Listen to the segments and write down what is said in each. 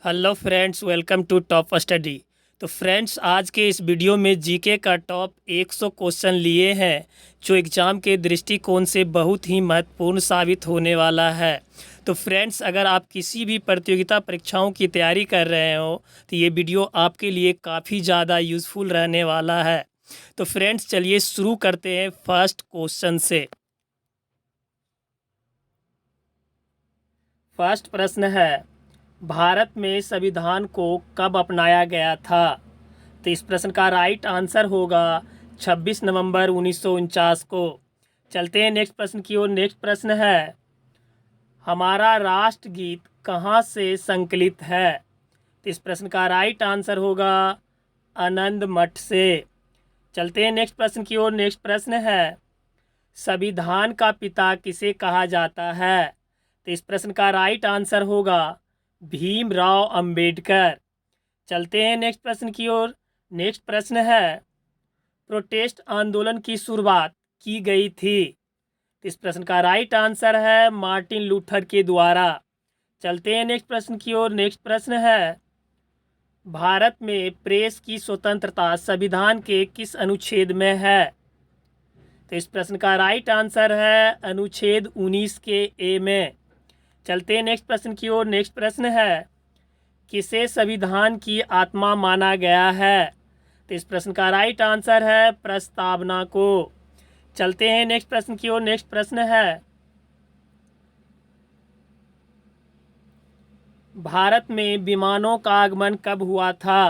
Hello friends, welcome to top study. तो friends, आज के इस वीडियो में जीके का टॉप 100 क्वेश्चन लिए हैं जो एग्ज़ाम के दृष्टिकोण से बहुत ही महत्वपूर्ण साबित होने वाला है। तो फ्रेंड्स, अगर आप किसी भी प्रतियोगिता परीक्षाओं की तैयारी कर रहे हो तो ये वीडियो आपके लिए काफ़ी ज़्यादा यूज़फुल रहने वाला है। तो फ्रेंड्स, चलिए शुरू करते हैं फर्स्ट क्वेश्चन से। फर्स्ट प्रश्न है, भारत में संविधान को कब अपनाया गया था? तो इस प्रश्न का राइट आंसर होगा 26 नवंबर 1949 को। चलते हैं नेक्स्ट प्रश्न की ओर। नेक्स्ट प्रश्न है, हमारा राष्ट्रगीत कहाँ से संकलित है? तो इस प्रश्न का राइट आंसर होगा आनंद मठ से। चलते हैं नेक्स्ट प्रश्न की ओर। नेक्स्ट प्रश्न है, संविधान का पिता किसे कहा जाता है? तो इस प्रश्न का राइट आंसर होगा भीमराव अंबेडकर। चलते हैं नेक्स्ट प्रश्न की ओर। नेक्स्ट प्रश्न है, प्रोटेस्ट आंदोलन की शुरुआत की गई थी? इस प्रश्न का राइट आंसर है मार्टिन लूथर के द्वारा। चलते हैं नेक्स्ट प्रश्न की ओर। नेक्स्ट प्रश्न है, भारत में प्रेस की स्वतंत्रता संविधान के किस अनुच्छेद में है? तो इस प्रश्न का राइट आंसर है अनुच्छेद 19 के ए में। चलते हैं नेक्स्ट प्रश्न की ओर। नेक्स्ट प्रश्न है, किसे संविधान की आत्मा माना गया है? तो इस प्रश्न का राइट आंसर है प्रस्तावना को। चलते हैं नेक्स्ट प्रश्न की ओर। नेक्स्ट प्रश्न है, भारत में विमानों का आगमन कब हुआ था?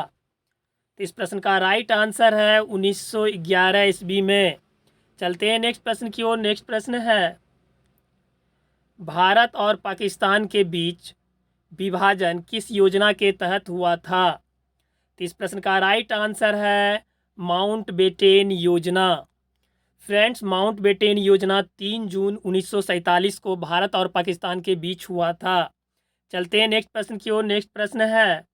तो इस प्रश्न का राइट आंसर है 1911 ईस्वी में। चलते हैं नेक्स्ट प्रश्न की ओर। नेक्स्ट प्रश्न है, भारत और पाकिस्तान के बीच विभाजन किस योजना के तहत हुआ था? तो इस प्रश्न का राइट आंसर है माउंटबेटन योजना। फ्रेंड्स, माउंटबेटन योजना 3 जून 1947 को भारत और पाकिस्तान के बीच हुआ था। चलते हैं नेक्स्ट प्रश्न की ओर। नेक्स्ट प्रश्न है,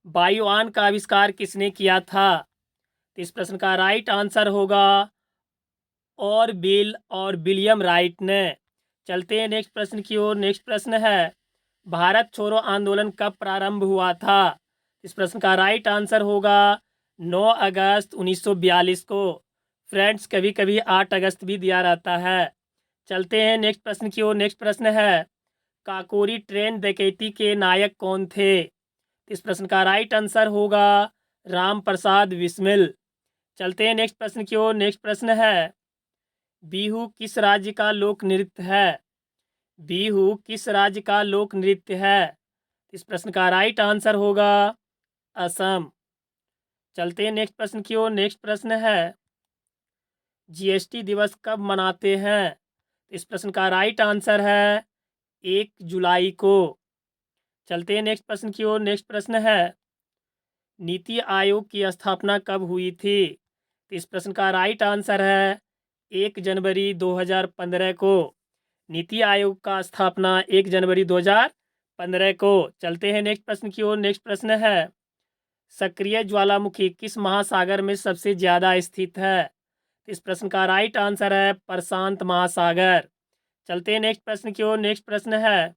वायुयान का आविष्कार किसने किया था? तो इस प्रश्न का राइट आंसर होगा ऑरवेल और विलियम राइट ने। चलते हैं नेक्स्ट प्रश्न की ओर। नेक्स्ट प्रश्न है, भारत छोड़ो आंदोलन कब प्रारंभ हुआ था? इस प्रश्न का राइट आंसर होगा 9 अगस्त 1942 को। फ्रेंड्स, कभी कभी 8 अगस्त भी दिया रहता है। चलते हैं नेक्स्ट प्रश्न की ओर। नेक्स्ट प्रश्न है, काकोरी ट्रेन डकैती के नायक कौन थे? इस प्रश्न का राइट आंसर होगा राम प्रसाद बिस्मिल। चलते हैं नेक्स्ट प्रश्न की ओर। नेक्स्ट प्रश्न है, बिहू किस राज्य का लोक नृत्य है? बिहू किस राज्य का लोक नृत्य है? इस प्रश्न का राइट आंसर होगा असम। चलते हैं नेक्स्ट प्रश्न की ओर। नेक्स्ट प्रश्न है, जीएसटी दिवस कब मनाते हैं? इस प्रश्न का राइट आंसर है 1 जुलाई को। चलते हैं नेक्स्ट प्रश्न की ओर। नेक्स्ट प्रश्न है, नीति आयोग की स्थापना कब हुई थी? इस प्रश्न का राइट आंसर है 1 जनवरी 2015 को। नीति आयोग का स्थापना 1 जनवरी 2015 को। चलते हैं नेक्स्ट प्रश्न की ओर। नेक्स्ट प्रश्न है, सक्रिय ज्वालामुखी किस महासागर में सबसे ज़्यादा स्थित है? इस प्रश्न का राइट आंसर है प्रशांत महासागर। चलते हैं नेक्स्ट प्रश्न की ओर। नेक्स्ट प्रश्न है,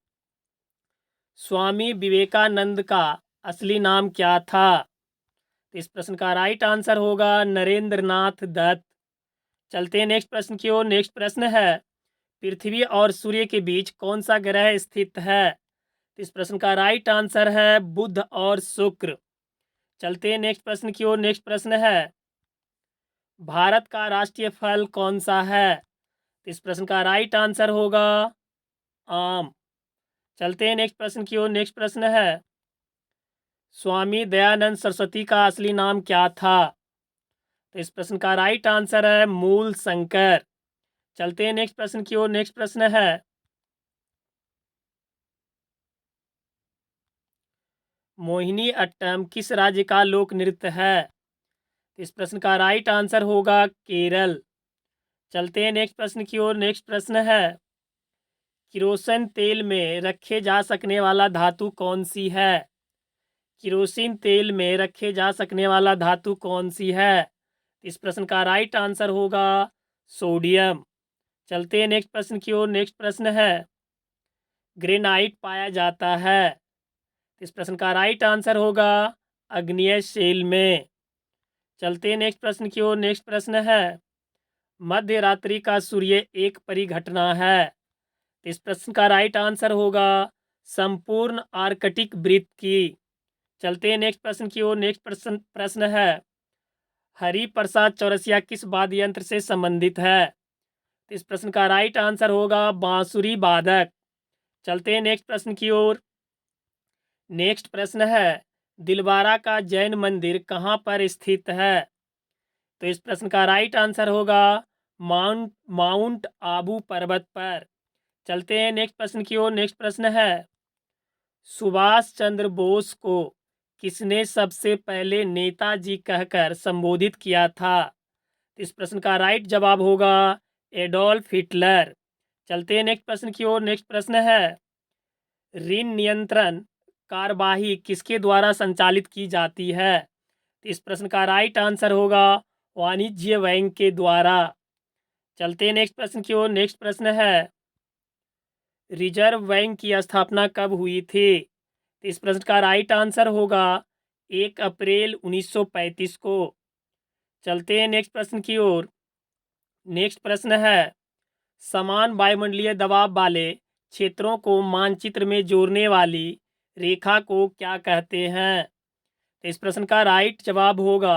स्वामी विवेकानंद का असली नाम क्या था? इस प्रश्न का राइट आंसर होगा नरेंद्र नाथ दत्त। चलते हैं नेक्स्ट प्रश्न की ओर। नेक्स्ट प्रश्न है, पृथ्वी और सूर्य के बीच कौन सा ग्रह स्थित है? इस प्रश्न का राइट आंसर है बुध और शुक्र। चलते हैं नेक्स्ट प्रश्न की ओर। नेक्स्ट प्रश्न है, भारत का राष्ट्रीय फल कौन सा है? इस प्रश्न का राइट आंसर होगा आम। चलते हैं नेक्स्ट प्रश्न की ओर। नेक्स्ट प्रश्न है, स्वामी दयानंद सरस्वती का असली नाम क्या था? तो इस प्रश्न का राइट आंसर है मूल शंकर। चलते हैं नेक्स्ट प्रश्न की ओर। नेक्स्ट प्रश्न है, मोहिनी अट्टम किस राज्य का लोक नृत्य है? इस प्रश्न का राइट आंसर होगा केरल। चलते हैं नेक्स्ट प्रश्न की ओर। नेक्स्ट प्रश्न है, किरोसिन तेल में रखे जा सकने वाला धातु कौन सी है? किरोसिन तेल में रखे जा सकने वाला धातु कौन सी है? इस प्रश्न का राइट आंसर होगा सोडियम। चलते हैं नेक्स्ट प्रश्न की ओर। नेक्स्ट प्रश्न है, ग्रेनाइट पाया जाता है? तो इस प्रश्न का राइट आंसर होगा आग्नेय शेल में। चलते हैं नेक्स्ट प्रश्न की ओर। नेक्स्ट प्रश्न है मध्य रात्रि का सूर्य एक परिघटना है। तो इस प्रश्न का राइट आंसर होगा संपूर्ण आर्कटिक वृत्त की। चलते हैं नेक्स्ट प्रश्न की ओर। नेक्स्ट प्रश्न है हरिप्रसाद चौरसिया किस वाद्य यंत्र से संबंधित है। तो इस प्रश्न का राइट आंसर होगा बांसुरी वादक। चलते हैं नेक्स्ट प्रश्न की ओर। नेक्स्ट प्रश्न है दिलवारा का जैन मंदिर कहाँ पर स्थित है। तो इस प्रश्न का राइट आंसर होगा माउंट आबू पर्वत पर। चलते हैं नेक्स्ट प्रश्न की ओर। नेक्स्ट प्रश्न है सुभाष चंद्र बोस को किसने सबसे पहले नेताजी कहकर संबोधित किया था। तो इस प्रश्न का राइट जवाब होगा एडोल्फ हिटलर। चलते हैं नेक्स्ट प्रश्न की ओर। नेक्स्ट प्रश्न है ऋण नियंत्रण कार्यवाही किसके द्वारा संचालित की जाती है। तो इस प्रश्न का राइट आंसर होगा वाणिज्य बैंक के द्वारा। चलते हैं नेक्स्ट प्रश्न की ओर। नेक्स्ट प्रश्न है रिजर्व बैंक की स्थापना कब हुई थी। तो इस प्रश्न का राइट आंसर होगा 1 अप्रैल 1935 को। चलते हैं नेक्स्ट प्रश्न की ओर। नेक्स्ट प्रश्न है समान वायुमंडलीय दबाव वाले क्षेत्रों को मानचित्र में जोड़ने वाली रेखा को क्या कहते हैं। तो इस प्रश्न का राइट जवाब होगा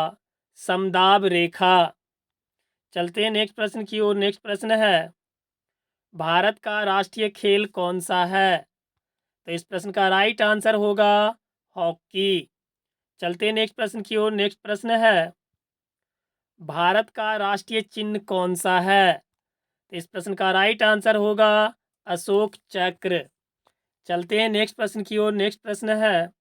समदाब रेखा। चलते हैं नेक्स्ट प्रश्न की ओर। नेक्स्ट प्रश्न है भारत का राष्ट्रीय खेल कौन सा है। तो इस प्रश्न का राइट आंसर होगा हॉकी। चलते हैं नेक्स्ट प्रश्न की ओर। नेक्स्ट प्रश्न है भारत का राष्ट्रीय चिन्ह कौन सा है। तो इस प्रश्न का राइट आंसर होगा अशोक चक्र। चलते हैं नेक्स्ट प्रश्न की ओर। नेक्स्ट प्रश्न है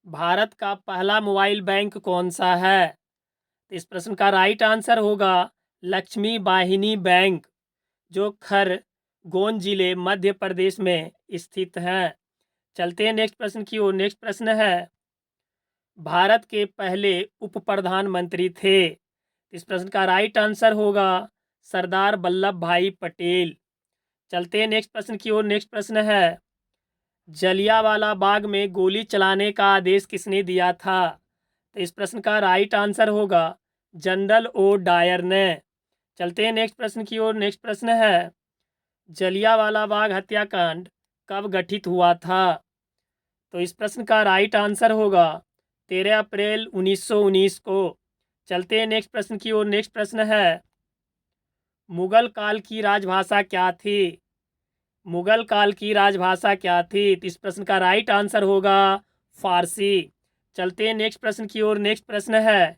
भारत का पहला मोबाइल बैंक कौन सा है। तो इस प्रश्न का राइट आंसर होगा लक्ष्मी वाहिनी बैंक जो खरगोन जिले मध्य प्रदेश में स्थित है। चलते हैं नेक्स्ट प्रश्न की ओर। नेक्स्ट प्रश्न है भारत के पहले उप प्रधानमंत्री थे। इस प्रश्न का राइट आंसर होगा सरदार वल्लभ भाई पटेल। चलते हैं नेक्स्ट प्रश्न की ओर। नेक्स्ट प्रश्न है जलियांवाला बाग में गोली चलाने का आदेश किसने दिया था। तो इस प्रश्न का राइट आंसर होगा जनरल ओ डायर ने। चलते हैं नेक्स्ट प्रश्न की ओर। नेक्स्ट प्रश्न है जलियांवाला बाग हत्याकांड कब गठित हुआ था। तो इस प्रश्न का राइट आंसर होगा 13 अप्रैल 1919 को। चलते हैं नेक्स्ट प्रश्न की ओर। नेक्स्ट प्रश्न है मुगल काल की राजभाषा क्या थी। मुगल काल की राजभाषा क्या थी। तो इस प्रश्न का राइट आंसर होगा फारसी। चलते हैं नेक्स्ट प्रश्न की ओर। नेक्स्ट प्रश्न है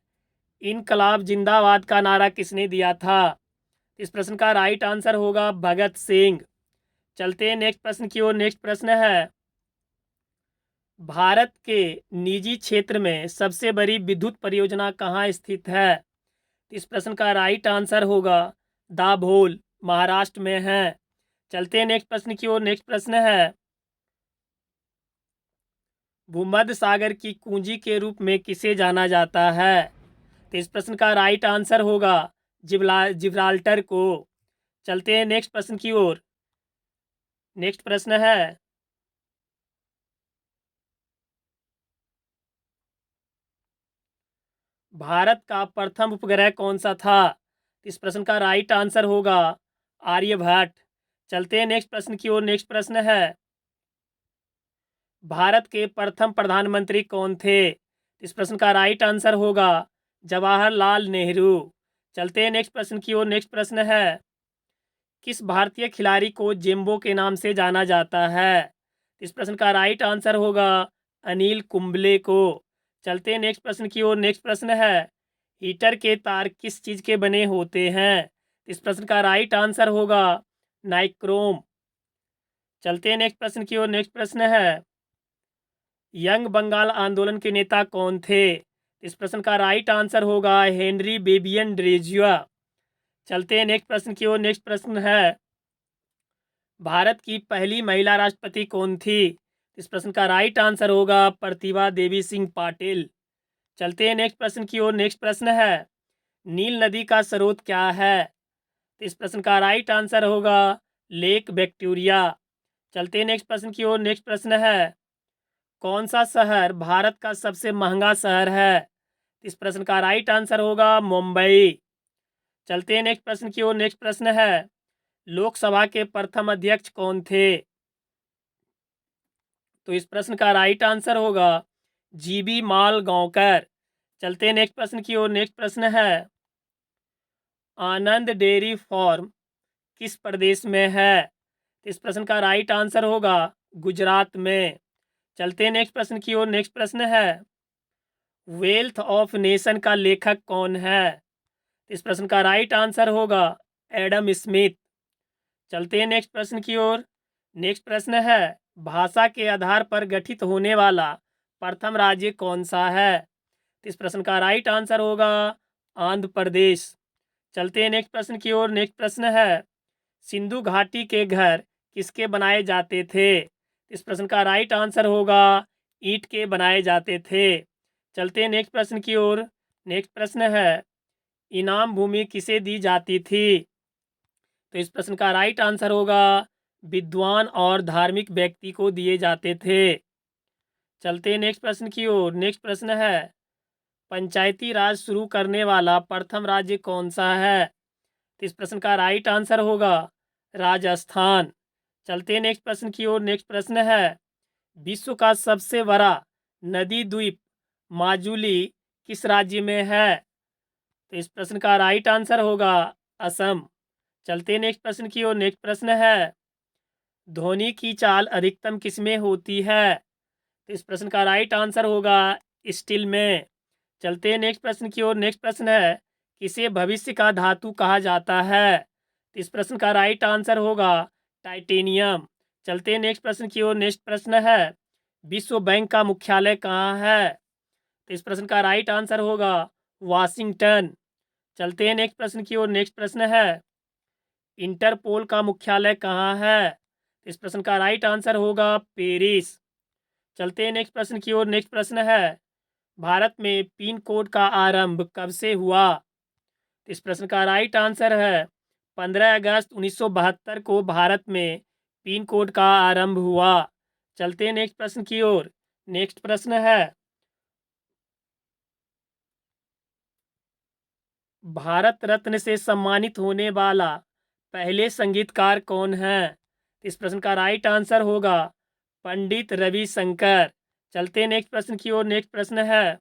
इनकलाब जिंदाबाद का नारा किसने दिया था। इस प्रश्न का राइट आंसर होगा भगत सिंह। चलते हैं नेक्स्ट प्रश्न की ओर। नेक्स्ट प्रश्न है भारत के निजी क्षेत्र में सबसे बड़ी विद्युत परियोजना कहाँ स्थित है। इस प्रश्न का राइट आंसर होगा दाभोल महाराष्ट्र में है। चलते हैं नेक्स्ट प्रश्न की ओर। नेक्स्ट प्रश्न है भूमध्य सागर की कुंजी के रूप में किसे जाना जाता है। तो इस प्रश्न का राइट आंसर होगा जिब्राल्टर को। चलते हैं नेक्स्ट प्रश्न की ओर। नेक्स्ट प्रश्न है भारत का प्रथम उपग्रह कौन सा था। इस प्रश्न का राइट आंसर होगा आर्यभट्ट। चलते हैं नेक्स्ट प्रश्न की ओर। नेक्स्ट प्रश्न है भारत के प्रथम प्रधानमंत्री कौन थे। इस प्रश्न का राइट आंसर होगा जवाहरलाल नेहरू। चलते हैं नेक्स्ट प्रश्न की ओर। नेक्स्ट प्रश्न है किस भारतीय खिलाड़ी को जिम्बो के नाम से जाना जाता है। इस प्रश्न का राइट आंसर होगा अनिल कुंबले को। चलते हैं नेक्स्ट प्रश्न की ओर। नेक्स्ट प्रश्न है हीटर के तार किस चीज़ के बने होते हैं। इस प्रश्न का राइट आंसर होगा नाइक्रोम। चलते हैं नेक्स्ट प्रश्न की ओर। नेक्स्ट प्रश्न है यंग बंगाल आंदोलन के नेता कौन थे। इस प्रश्न का राइट आंसर होगा हेनरी बेबियन ड्रेजिया। चलते हैं नेक्स्ट प्रश्न की ओर। नेक्स्ट प्रश्न है भारत की पहली महिला राष्ट्रपति कौन थी। इस प्रश्न का राइट आंसर होगा प्रतिभा देवी सिंह पाटिल। चलते हैं नेक्स्ट प्रश्न की ओर। नेक्स्ट प्रश्न है नील नदी का स्रोत क्या है। इस प्रश्न का राइट आंसर होगा लेक विक्टोरिया। चलते हैं नेक्स्ट प्रश्न की ओर। नेक्स्ट प्रश्न है, कौन सा शहर भारत का सबसे महंगा शहर है? इस प्रश्न का राइट आंसर होगा मुंबई। चलते हैं नेक्स्ट प्रश्न की ओर। नेक्स्ट प्रश्न है, लोकसभा के प्रथम अध्यक्ष कौन थे? तो इस प्रश्न का राइट आंसर होगा जीबी मालगांवकर। चलते हैं नेक्स्ट प्रश्न की ओर। नेक्स्ट प्रश्न है, आनंद डेयरी फार्म किस प्रदेश में है? इस प्रश्न का राइट आंसर होगा गुजरात में। चलते हैं नेक्स्ट प्रश्न की ओर। नेक्स्ट प्रश्न है, वेल्थ ऑफ नेशन का लेखक कौन है? इस प्रश्न का राइट आंसर होगा एडम स्मिथ। चलते हैं नेक्स्ट प्रश्न की ओर। नेक्स्ट प्रश्न है, भाषा के आधार पर गठित होने वाला प्रथम राज्य कौन सा है? इस प्रश्न का राइट आंसर होगा आंध्र प्रदेश। चलते हैं नेक्स्ट प्रश्न की ओर। नेक्स्ट प्रश्न है, सिंधु घाटी के घर किसके बनाए जाते थे? इस प्रश्न का राइट आंसर होगा ईंट के बनाए जाते थे। चलते हैं नेक्स्ट प्रश्न की ओर। नेक्स्ट प्रश्न है, इनाम भूमि किसे दी जाती थी? तो इस प्रश्न का राइट आंसर होगा विद्वान और धार्मिक व्यक्ति को दिए जाते थे। चलते हैं नेक्स्ट प्रश्न की ओर। नेक्स्ट प्रश्न है, पंचायती राज शुरू करने वाला प्रथम राज्य कौन सा है? तो इस प्रश्न का राइट आंसर होगा राजस्थान। चलते हैं नेक्स्ट प्रश्न की ओर। नेक्स्ट प्रश्न है, विश्व का सबसे बड़ा नदी द्वीप माजुली किस राज्य में है? तो इस प्रश्न का राइट आंसर होगा असम। चलते हैं नेक्स्ट प्रश्न की ओर। नेक्स्ट प्रश्न है, ध्वनि की चाल अधिकतम किसमें होती है? तो इस प्रश्न का राइट आंसर होगा स्टील में। चलते हैं नेक्स्ट प्रश्न की ओर। नेक्स्ट प्रश्न है, किसे भविष्य का धातु कहा जाता है? तो इस प्रश्न का राइट आंसर होगा टाइटेनियम। चलते हैं नेक्स्ट प्रश्न की ओर। नेक्स्ट प्रश्न है, विश्व बैंक का मुख्यालय कहाँ है? तो इस प्रश्न का राइट आंसर होगा वाशिंगटन। चलते हैं नेक्स्ट प्रश्न की ओर। नेक्स्ट प्रश्न है, इंटरपोल का मुख्यालय कहाँ है? इस प्रश्न का राइट आंसर होगा पेरिस। चलते हैं नेक्स्ट प्रश्न की ओर। नेक्स्ट प्रश्न है, भारत में पिन कोड का आरंभ कब से हुआ? इस प्रश्न का राइट आंसर है 15 अगस्त 1972 को भारत में पिन कोड का आरंभ हुआ। चलते हैं नेक्स्ट प्रश्न की ओर। नेक्स्ट प्रश्न है, भारत रत्न से सम्मानित होने वाला पहले संगीतकार कौन है? इस प्रश्न का राइट आंसर होगा पंडित रविशंकर। चलते हैं नेक्स्ट प्रश्न की ओर। नेक्स्ट प्रश्न है,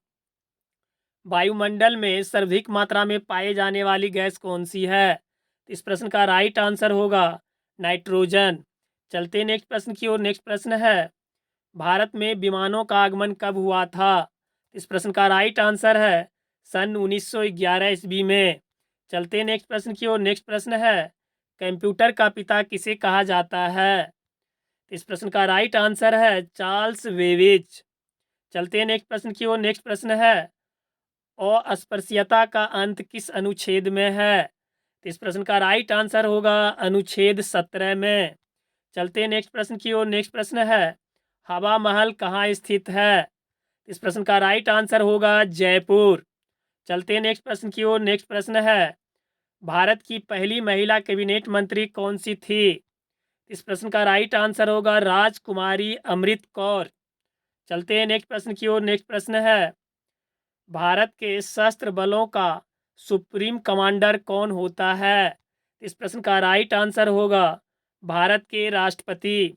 वायुमंडल में सर्वाधिक मात्रा में पाए जाने वाली गैस कौन सी है? इस प्रश्न का राइट आंसर होगा नाइट्रोजन। चलते हैं नेक्स्ट प्रश्न की ओर। नेक्स्ट प्रश्न है, भारत में विमानों का आगमन कब हुआ था? इस प्रश्न का राइट आंसर है सन 1911 ईस्वी में। चलते हैं नेक्स्ट प्रश्न की ओर। नेक्स्ट प्रश्न है, कंप्यूटर का पिता किसे कहा जाता है? इस प्रश्न का राइट आंसर है चार्ल्स बेबेज। चलते हैं नेक्स्ट प्रश्न की ओर। नेक्स्ट प्रश्न है, अस्पृश्यता का अंत किस अनुच्छेद में है? इस प्रश्न का राइट आंसर होगा अनुच्छेद 17 में। चलते हैं नेक्स्ट प्रश्न की ओर। नेक्स्ट प्रश्न है, हवा महल कहाँ स्थित है? इस प्रश्न का राइट आंसर होगा जयपुर। चलते हैं नेक्स्ट प्रश्न की ओर। नेक्स्ट प्रश्न है, भारत की पहली महिला कैबिनेट मंत्री कौन सी थी? इस प्रश्न का राइट आंसर होगा राजकुमारी अमृत कौर। चलते हैं नेक्स्ट प्रश्न की ओर। नेक्स्ट प्रश्न है, भारत के सशस्त्र बलों का सुप्रीम कमांडर कौन होता है? इस प्रश्न का राइट आंसर होगा भारत के राष्ट्रपति।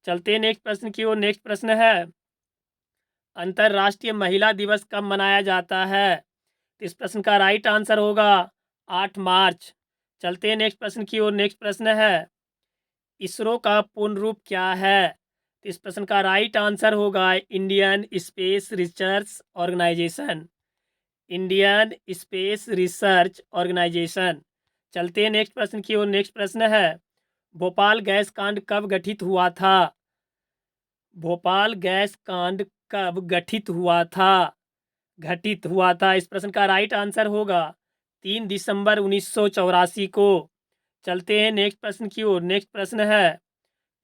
चलते हैं नेक्स्ट प्रश्न की ओर। नेक्स्ट प्रश्न है, अंतर्राष्ट्रीय महिला दिवस कब मनाया जाता है? इस प्रश्न का राइट आंसर होगा 8 मार्च। चलते हैं नेक्स्ट प्रश्न की ओर। नेक्स्ट प्रश्न है, इसरो का पूर्ण रूप क्या है? इस प्रश्न का राइट आंसर होगा Indian space research organisation. Indian space research organisation. चलते हैं नेक्स्ट प्रश्न की ओर। नेक्स्ट प्रश्न है, भोपाल गैस कांड कब गठित हुआ था? भोपाल गैस कांड कब गठित हुआ था? घटित हुआ था। इस प्रश्न का राइट आंसर होगा 3 दिसंबर 1984 को। चलते हैं नेक्स्ट प्रश्न की ओर। नेक्स्ट प्रश्न है,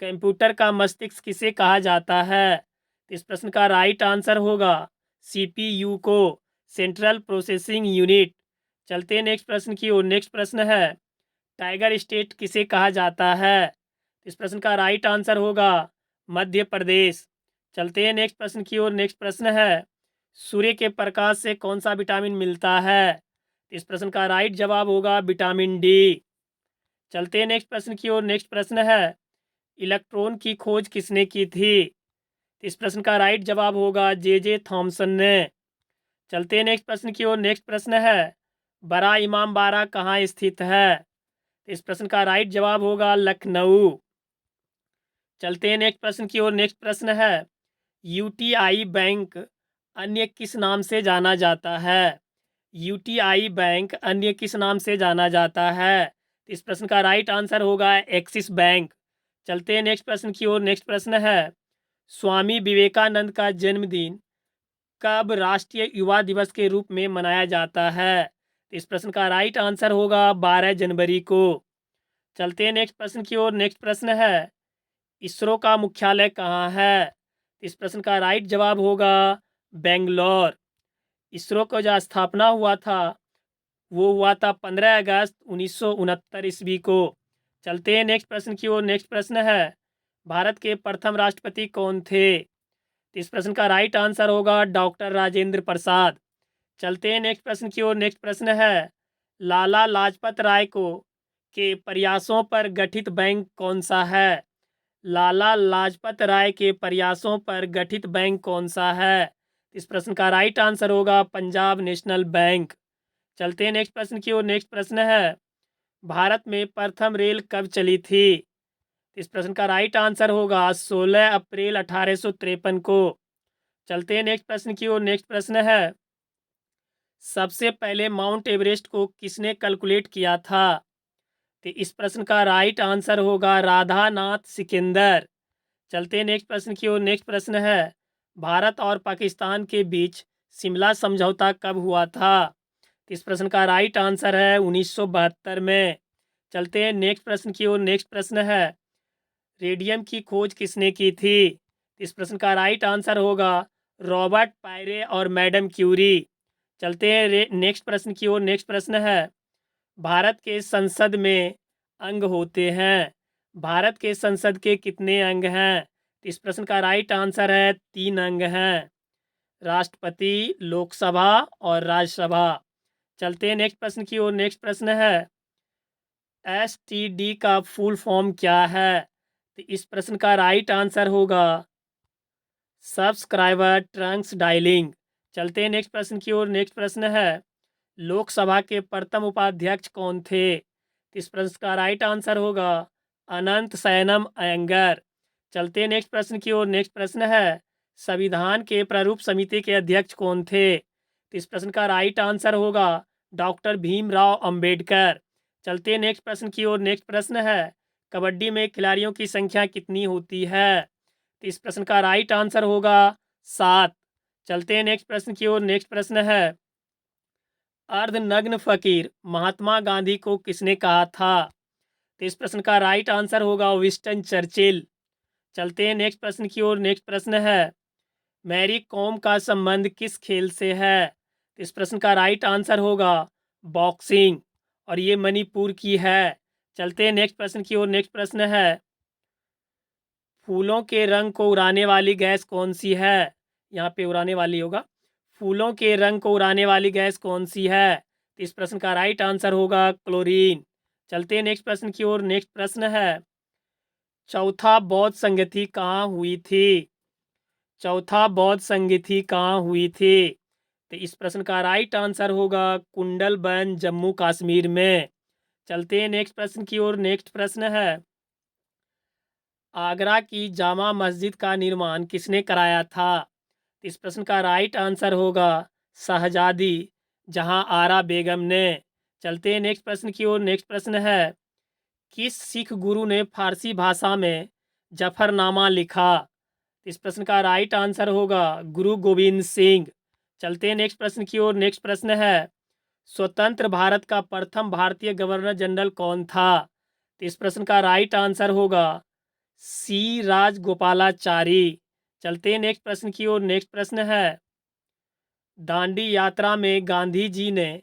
कंप्यूटर का मस्तिष्क किसे कहा जाता है? इस प्रश्न का राइट आंसर होगा सीपीयू को, सेंट्रल प्रोसेसिंग यूनिट। चलते हैं नेक्स्ट प्रश्न की ओर। नेक्स्ट प्रश्न है, टाइगर स्टेट किसे कहा जाता है? इस प्रश्न का राइट आंसर होगा मध्य प्रदेश। चलते हैं नेक्स्ट प्रश्न की ओर। नेक्स्ट प्रश्न है सूर्य के प्रकाश से कौन सा विटामिन मिलता है? इस प्रश्न का राइट जवाब होगा विटामिन डी। चलते हैं नेक्स्ट प्रश्न की ओर। नेक्स्ट प्रश्न है इलेक्ट्रॉन की खोज किसने की थी? इस प्रश्न का राइट जवाब होगा जे थॉमसन ने। चलते हैं नेक्स्ट प्रश्न की ओर। नेक्स्ट प्रश्न है बड़ा इमाम बाड़ा कहाँ स्थित है? इस प्रश्न का राइट जवाब होगा लखनऊ। चलते हैं नेक्स्ट प्रश्न की ओर। नेक्स्ट प्रश्न है यूटीआई बैंक अन्य किस नाम से जाना जाता है? यूटीआई बैंक अन्य किस नाम से जाना जाता है? इस प्रश्न का राइट आंसर होगा एक्सिस बैंक। चलते हैं नेक्स्ट प्रश्न की ओर। नेक्स्ट प्रश्न है स्वामी विवेकानंद का जन्मदिन कब राष्ट्रीय युवा दिवस के रूप में मनाया जाता है? इस प्रश्न का राइट आंसर होगा 12 जनवरी को। चलते हैं नेक्स्ट प्रश्न की ओर। नेक्स्ट प्रश्न है इसरो का मुख्यालय कहाँ है? इस प्रश्न का राइट जवाब होगा बेंगलोर। इसरो का जो स्थापना हुआ था वो हुआ था 15 अगस्त 1969 ईस्वी को। चलते हैं नेक्स्ट प्रश्न की ओर। नेक्स्ट प्रश्न है भारत के प्रथम राष्ट्रपति कौन थे? इस प्रश्न का राइट आंसर होगा डॉक्टर राजेंद्र प्रसाद। चलते हैं नेक्स्ट प्रश्न की ओर। नेक्स्ट प्रश्न है लाला लाजपत राय को के प्रयासों पर गठित बैंक कौन सा है? लाला लाजपत राय के प्रयासों पर गठित बैंक कौन सा है? इस प्रश्न का राइट आंसर होगा पंजाब नेशनल बैंक। चलते हैं नेक्स्ट प्रश्न की ओर। नेक्स्ट प्रश्न है भारत में प्रथम रेल कब चली थी? इस प्रश्न का राइट आंसर होगा 16 अप्रैल 1853 को। चलते हैं नेक्स्ट प्रश्न की ओर। नेक्स्ट प्रश्न है सबसे पहले माउंट एवरेस्ट को किसने कैलकुलेट किया था? तो इस प्रश्न का राइट आंसर होगा राधानाथ सिकंदर। चलते हैं नेक्स्ट प्रश्न की ओर। नेक्स्ट प्रश्न है भारत और पाकिस्तान के बीच शिमला समझौता कब हुआ था? इस प्रश्न का राइट आंसर है 1972 में। चलते हैं नेक्स्ट प्रश्न की ओर। नेक्स्ट प्रश्न है रेडियम की खोज किसने की थी? इस प्रश्न का राइट आंसर होगा रॉबर्ट पायरे और मैडम क्यूरी। चलते हैं नेक्स्ट प्रश्न की ओर। नेक्स्ट प्रश्न है भारत के संसद में अंग होते हैं। भारत के संसद के कितने अंग हैं? इस प्रश्न का राइट आंसर है 3 अंग हैं, राष्ट्रपति, लोकसभा और राज्यसभा। चलते हैं नेक्स्ट प्रश्न की ओर। नेक्स्ट प्रश्न है एसटीडी का फुल फॉर्म क्या है? तो इस प्रश्न का राइट आंसर होगा सब्सक्राइबर ट्रंक्स डायलिंग। चलते हैं नेक्स्ट प्रश्न की ओर। नेक्स्ट प्रश्न है लोकसभा के प्रथम उपाध्यक्ष कौन थे? इस प्रश्न का राइट आंसर होगा अनंत शयनम अयंगर। चलते हैं नेक्स्ट प्रश्न की ओर। नेक्स्ट प्रश्न है संविधान के प्रारूप समिति के अध्यक्ष कौन थे? इस प्रश्न का राइट आंसर होगा डॉक्टर भीमराव अंबेडकर। चलते हैं नेक्स्ट प्रश्न की ओर। नेक्स्ट प्रश्न है कबड्डी में खिलाड़ियों की संख्या कितनी होती है? तो इस प्रश्न का राइट आंसर होगा 7। चलते हैं नेक्स्ट प्रश्न की ओर। नेक्स्ट प्रश्न है अर्धनग्न फकीर महात्मा गांधी को किसने कहा था? तो इस प्रश्न का राइट आंसर होगा विंस्टन चर्चिल। चलते हैं नेक्स्ट प्रश्न की ओर। नेक्स्ट प्रश्न है मैरी कॉम का संबंध किस खेल से है? तो इस प्रश्न का राइट आंसर होगा बॉक्सिंग और ये मणिपुर की है। चलते हैं नेक्स्ट प्रश्न की ओर। नेक्स्ट प्रश्न है फूलों के रंग को उड़ाने वाली गैस कौन सी है? यहाँ पे उड़ाने वाली होगा फूलों के रंग को उड़ाने वाली गैस कौन सी है? तो इस प्रश्न का राइट आंसर होगा क्लोरीन। चलते हैं नेक्स्ट प्रश्न की ओर। नेक्स्ट प्रश्न है चौथा बौद्ध संगति कहाँ हुई थी? चौथा बौद्ध संगति कहाँ हुई थी? तो इस प्रश्न का राइट आंसर होगा कुंडलबन जम्मू कश्मीर में। चलते हैं नेक्स्ट प्रश्न की ओर। नेक्स्ट प्रश्न है आगरा की जामा मस्जिद का निर्माण किसने कराया था? इस प्रश्न का राइट आंसर होगा शहजादी जहां आरा बेगम ने। चलते हैं नेक्स्ट प्रश्न की ओर। नेक्स्ट प्रश्न है किस सिख गुरु ने फारसी भाषा में जफरनामा लिखा? इस प्रश्न का राइट आंसर होगा गुरु गोविंद सिंह। चलते हैं नेक्स्ट प्रश्न की ओर। नेक्स्ट प्रश्न है स्वतंत्र भारत का प्रथम भारतीय गवर्नर जनरल कौन था? तो इस प्रश्न का राइट आंसर होगा सी राजगोपालाचारी। चलते हैं नेक्स्ट प्रश्न की ओर। नेक्स्ट प्रश्न है दांडी यात्रा में गांधी जी ने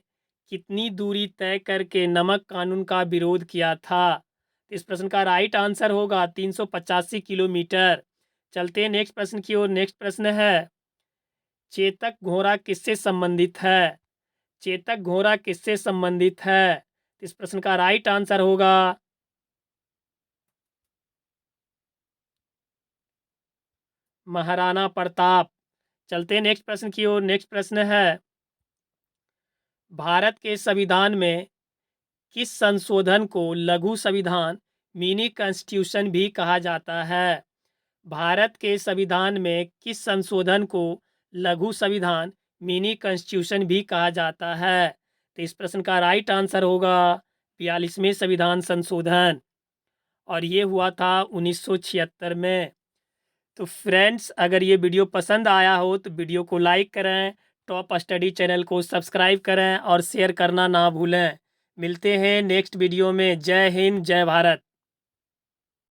कितनी दूरी तय करके नमक कानून का विरोध किया था? तो इस प्रश्न का राइट आंसर होगा 385 किलोमीटर। चलते हैं नेक्स्ट प्रश्न की ओर। नेक्स्ट प्रश्न है, चेतक घोड़ा किससे संबंधित है? चेतक घोड़ा किससे संबंधित है? तो इस प्रश्न का राइट आंसर होगा महाराणा प्रताप। चलते हैं नेक्स्ट प्रश्न की ओर। नेक्स्ट प्रश्न है, भारत के संविधान में किस संशोधन को लघु संविधान मिनी कॉन्स्टिट्यूशन भी कहा जाता है? भारत के संविधान में किस संशोधन को लघु संविधान मिनी कॉन्स्टिट्यूशन भी कहा जाता है? तो इस प्रश्न का राइट आंसर होगा 42वें संविधान संशोधन, और ये हुआ था 1976 में। तो फ्रेंड्स, अगर ये वीडियो पसंद आया हो तो वीडियो को लाइक करें, टॉप स्टडी चैनल को सब्सक्राइब करें और शेयर करना ना भूलें। मिलते हैं नेक्स्ट वीडियो में। जय हिंद, जय भारत।